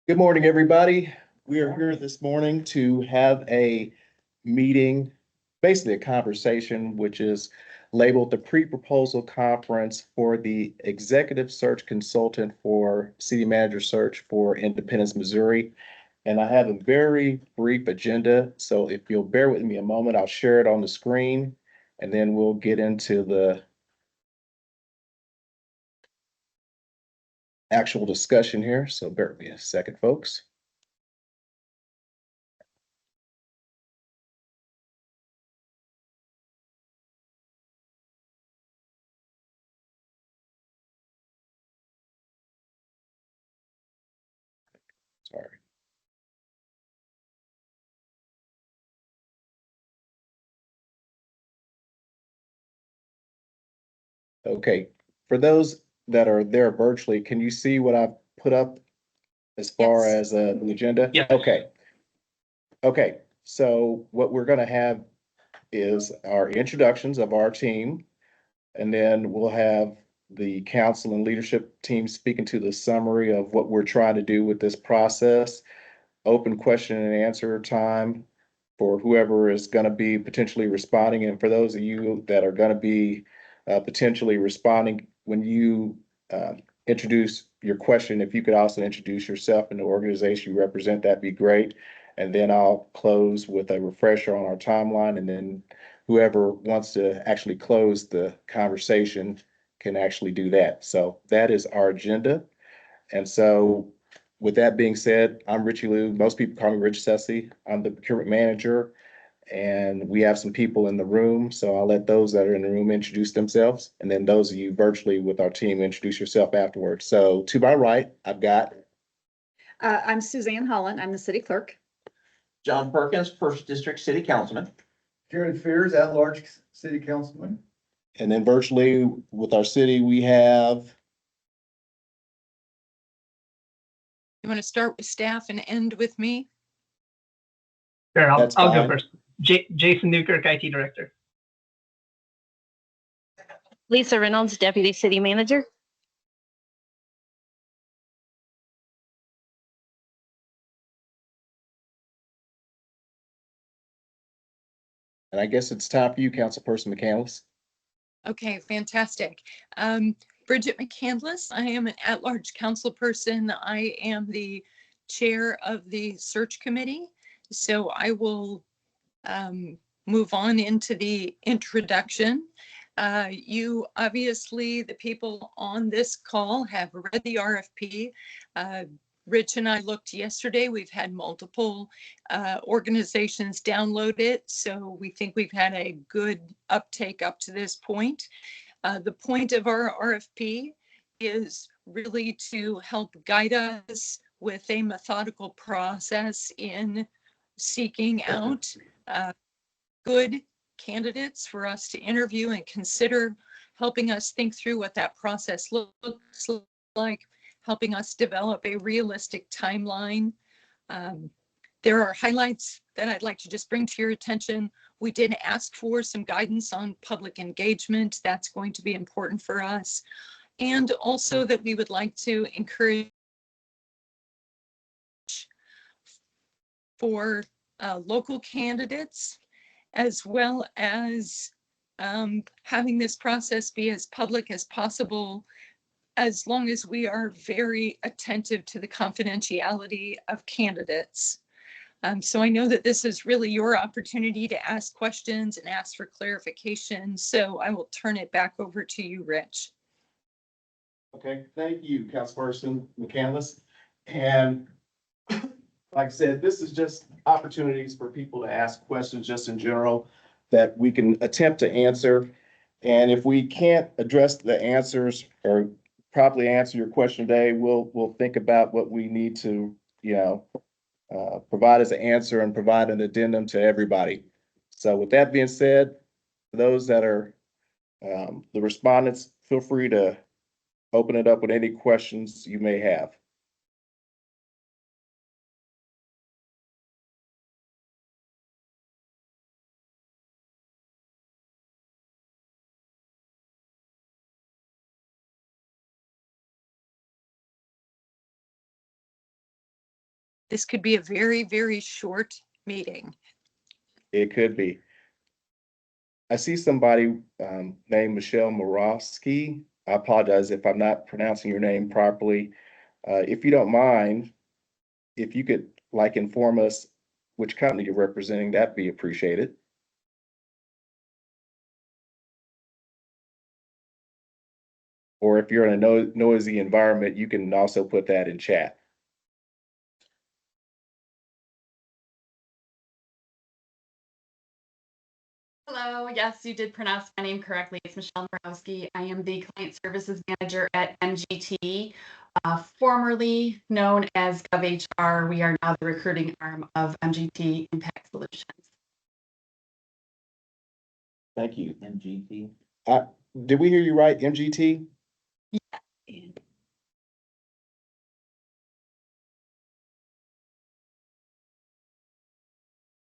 Good morning, everybody. We are here this morning to have a meeting, basically a conversation, which is labeled the pre-proposal conference for the executive search consultant for city manager search for Independence, Missouri. And I have a very brief agenda. So if you'll bear with me a moment, I'll share it on the screen and then we'll get into the actual discussion here. So bear with me a second, folks. Sorry. Okay, for those that are there virtually, can you see what I've put up as far Yes. as the agenda? Yeah. Okay, so what we're gonna have is our introductions of our team. And then we'll have the council and leadership team speaking to the summary of what we're trying to do with this process. Open question and answer time for whoever is going to be potentially responding. And for those of you that are going to be potentially responding, when you introduce your question, if you could also introduce yourself and the organization you represent, that'd be great. And then I'll close with a refresher on our timeline. And then whoever wants to actually close the conversation can actually do that. So that is our agenda. And so with that being said, I'm Richie Liu. Most people call me Rich Sessi. I'm the procurement manager, and we have some people in the room. So I'll let those that are in the room introduce themselves, and then those of you virtually with our team introduce yourself afterwards. So to my right, I've got. I'm Suzanne Holland. I'm the city clerk. John Perkins, First District City Councilman. Jared Fears, at-large city councilman. And then virtually with our city, we have. You want to start with staff and end with me? Sure, I'll That's go fine. first. Jason Newkirk, IT Director. Lisa Reynolds, Deputy City Manager. And I guess it's time for you, Councilperson McCandless. Okay, fantastic. Bridget McCandless, I am an at-large council person. I am the chair of the search committee. So I will move on into the introduction. You obviously, the people on this call have read the RFP. Rich and I looked yesterday. We've had multiple organizations download it. So we think we've had a good uptake up to this point. The point of our RFP is really to help guide us with a methodical process in seeking out good candidates for us to interview and consider, helping us think through what that process looks like, helping us develop a realistic timeline. There are highlights that I'd like to just bring to your attention. We did ask for some guidance on public engagement. That's going to be important for us. And also that we would like to encourage for local candidates, as well as having this process be as public as possible, as long as we are very attentive to the confidentiality of candidates. So I know that this is really your opportunity to ask questions and ask for clarification. So I will turn it back over to you, Rich. Okay, thank you, Councilperson McCandless. And like I said, this is just opportunities for people to ask questions just in general that we can attempt to answer. And if we can't address the answers or properly answer your question today, we'll think about what we need to, provide as an answer and provide an addendum to everybody. So with that being said, those that are the respondents, feel free to open it up with any questions you may have. this could be a very, very short meeting. It could be. I see somebody named Michelle Morosky. I apologize if I'm not pronouncing your name properly. If you don't mind, if you could like inform us which company you're representing, that'd be appreciated. Or if you're in a noisy environment, you can also put that in chat. Hello, yes, you did pronounce my name correctly. It's Michelle Morowski. I am the Client Services Manager at MGT, formerly known as GovHR. We are now the recruiting arm of MGT Impact Solutions. Thank you. MGT. Did we hear you right, MGT?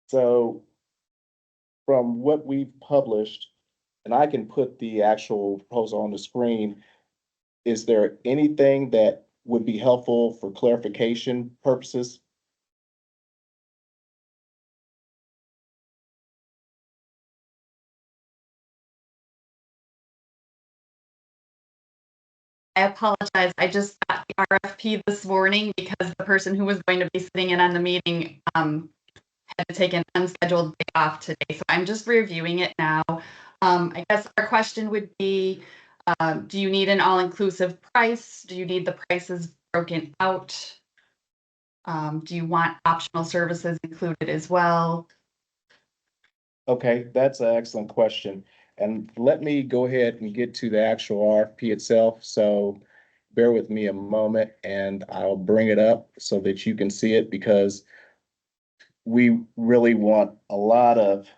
So from what we've published, and I can put the actual proposal on the screen, is there anything that would be helpful for clarification purposes? I apologize. I just got the RFP this morning because the person who was going to be sitting in on the meeting had to take an unscheduled day off today. So I'm just reviewing it now. I guess our question would be, do you need an all-inclusive price? Do you need the prices broken out? Do you want optional services included as well? Okay, that's an excellent question. And let me go ahead and get to the actual RFP itself. So bear with me a moment and I'll bring it up so that you can see it, because we really want a lot of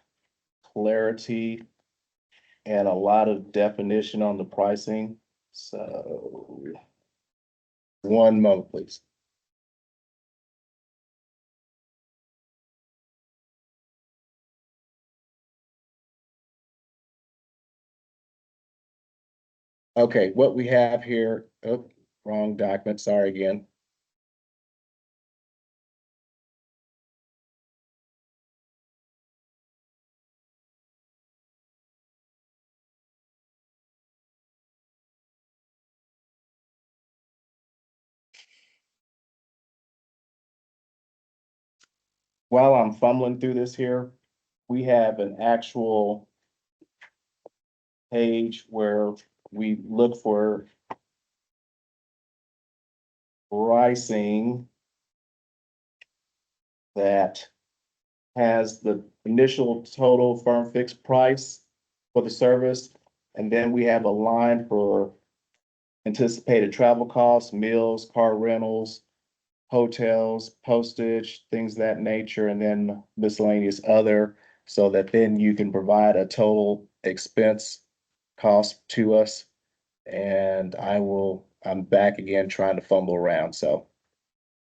clarity and a lot of definition on the pricing. So one moment, please. Okay, what we have here, oh, wrong document, sorry again. While I'm fumbling through this here, we have an actual page where we look for pricing that has the initial total firm fixed price for the service. And then we have a line for anticipated travel costs, meals, car rentals, hotels, postage, things of that nature, and then miscellaneous other, so that then you can provide a total expense cost to us. And I'm back again trying to fumble around, so.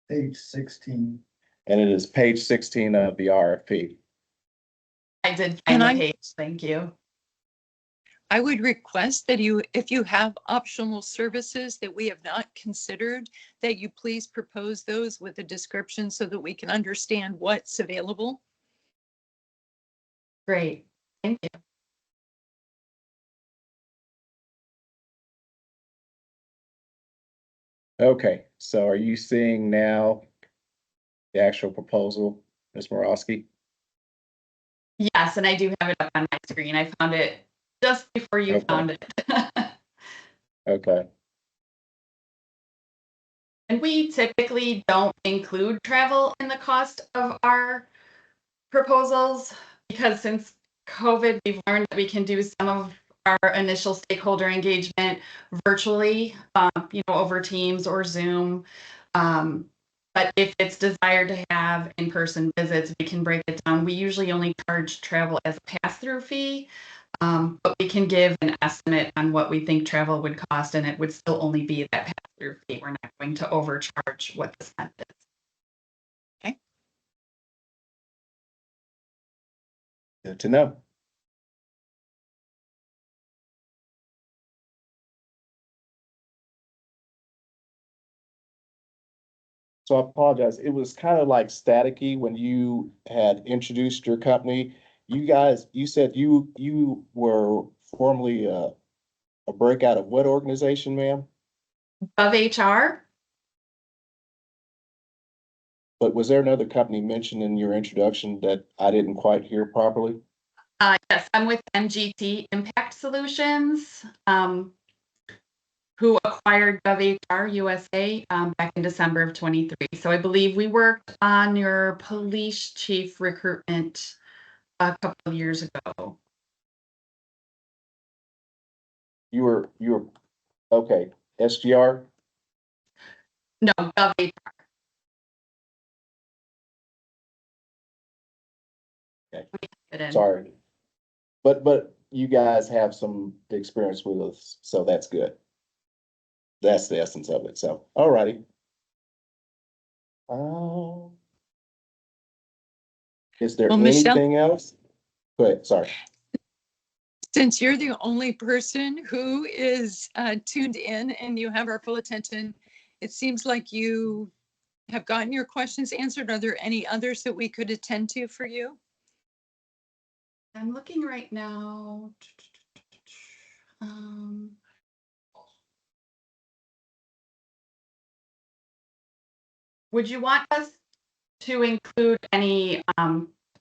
Page 16. And it is page 16 of the RFP. I did And find the page. Thank you. I would request that if you have optional services that we have not considered, that you please propose those with a description so that we can understand what's available. Great. Thank you. Okay, so are you seeing now the actual proposal, Ms. Morosky? Yes, and I do have it up on my screen. I found it just before you Okay. found it. Okay, And we typically don't include travel in the cost of our proposals because since COVID, we've learned that we can do some of our initial stakeholder engagement virtually, over Teams or Zoom. But if it's desired to have in-person visits, we can break it down. We usually only charge travel as a pass-through fee, but we can give an estimate on what we think travel would cost, and it would still only be that pass-through fee. We're not going to overcharge what the spend is. good to know. So I apologize. It was kind of like staticky when you had introduced your company. You guys, you said you were formerly a breakout of what organization, ma'am? Of HR, But was there another company mentioned in your introduction that I didn't quite hear properly? yes, I'm with MGT Impact Solutions, who acquired GovHR USA back in December of 23. So I believe we worked on your police chief recruitment a couple of years ago. You were, okay, SGR? No, GovHR. Okay. Sorry. But you guys have some experience with us, so that's good. That's the essence of it. So, all righty. Is there Well, Michelle, anything else? Go ahead, sorry. since you're the only person who is tuned in and you have our full attention, it seems like you have gotten your questions answered. Are there any others that we could attend to for you? I'm looking right now. Would you want us to include any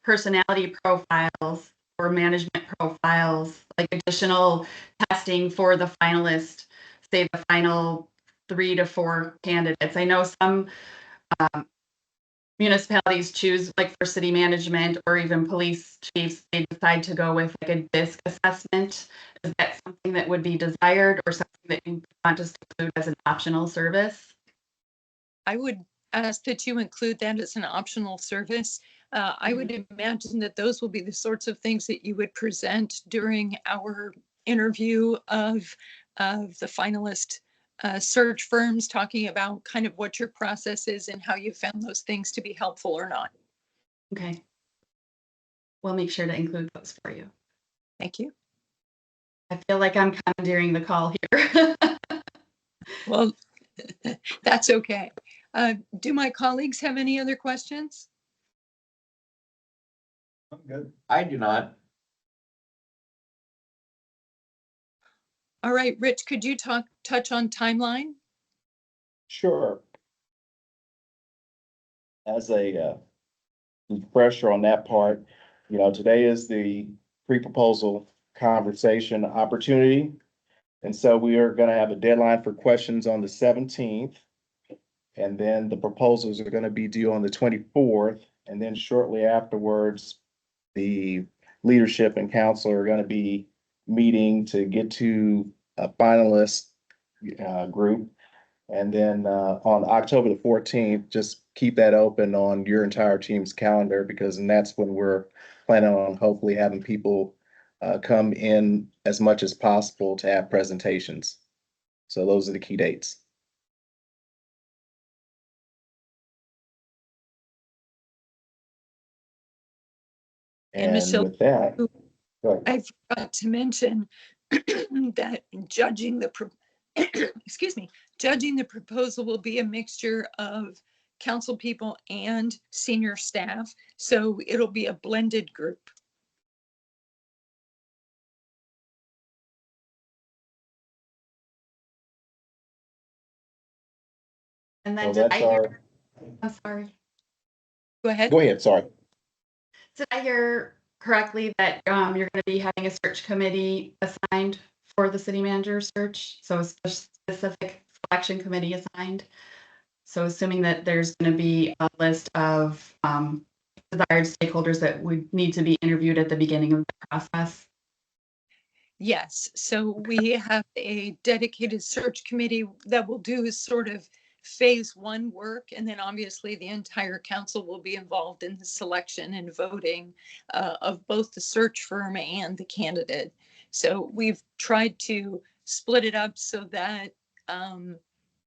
personality profiles or management profiles, like additional testing for the finalist, say the final 3 to 4 candidates? I know some municipalities choose, like for city management or even police chiefs, they decide to go with like a DISC assessment. Is that something that would be desired or something that you want us to include as an optional service? I would ask that you include that as an optional service. I would imagine that those will be the sorts of things that you would present during our interview of the finalist search firms, talking about kind of what your process is and how you found those things to be helpful or not. Okay. We'll make sure to include those for you. Thank you. I feel like I'm commandeering the call here. Well, that's okay. Do my colleagues have any other questions? I'm good. I do not. All right, Rich, could you touch on timeline? Sure. As a refresher on that part, today is the pre-proposal conversation opportunity. And so we are going to have a deadline for questions on the 17th. And then the proposals are going to be due on the 24th. And then shortly afterwards, the leadership and council are going to be meeting to get to a finalist group. And then on October the 14th, just keep that open on your entire team's calendar, because and that's when we're planning on hopefully having people come in as much as possible to have presentations. So those are the key dates. And And Michelle, with that, go ahead. I forgot to mention that excuse me, judging the proposal will be a mixture of council people and senior staff. So it'll be a blended group. And then Well, did I that's hear, I'm sorry. Go ahead. Go ahead, sorry. Did I hear correctly that you're going to be having a search committee assigned for the city manager search? So a specific selection committee assigned. So assuming that there's going to be a list of desired stakeholders that would need to be interviewed at the beginning of the process. Yes, so we have a dedicated search committee that will do sort of phase one work, and then obviously the entire council will be involved in the selection and voting of both the search firm and the candidate. So we've tried to split it up so that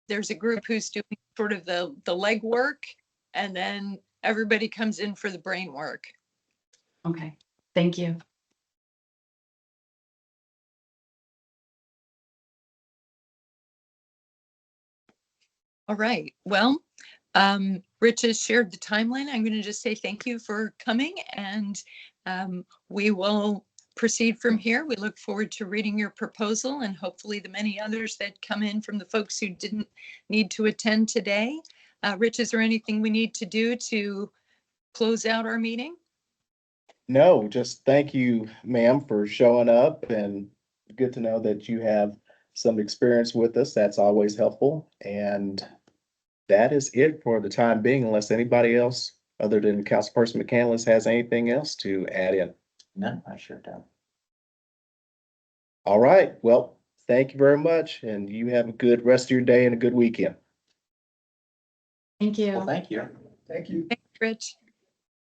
there's a group who's doing sort of the legwork, and then everybody comes in for the brain work. Okay, thank you. All right, well, Rich has shared the timeline. I'm going to just say thank you for coming, and we will proceed from here. We look forward to reading your proposal and hopefully the many others that come in from the folks who didn't need to attend today. Rich, is there anything we need to do to close out our meeting? No, just thank you, ma'am, for showing up, and good to know that you have some experience with us. That's always helpful. And that is it for the time being, unless anybody else other than Councilperson McCandless has anything else to add in. No, I sure don't. All right. Well, thank you very much, and you have a good rest of your day and a good weekend. Thank you. Well, thank you. Thank you. Thanks, Rich.